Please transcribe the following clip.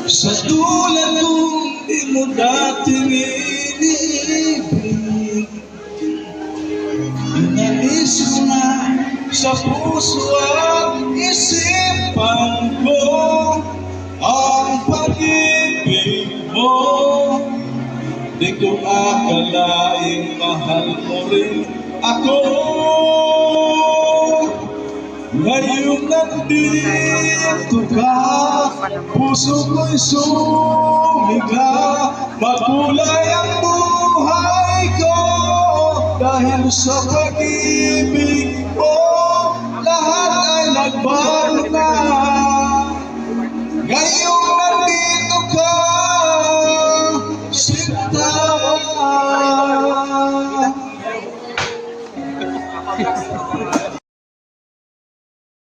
Sa tulad kong di mo dating iniibig, inalis ko na sa puso at isipan ko ang pag-ibig mo. Di ko akalaing mahal mo rin ako. Ngayon nandito ka, puso ko'y sumiga. Makulay ang buhay ko dahil sa pag-ibig mo. Lahat ay nagbago.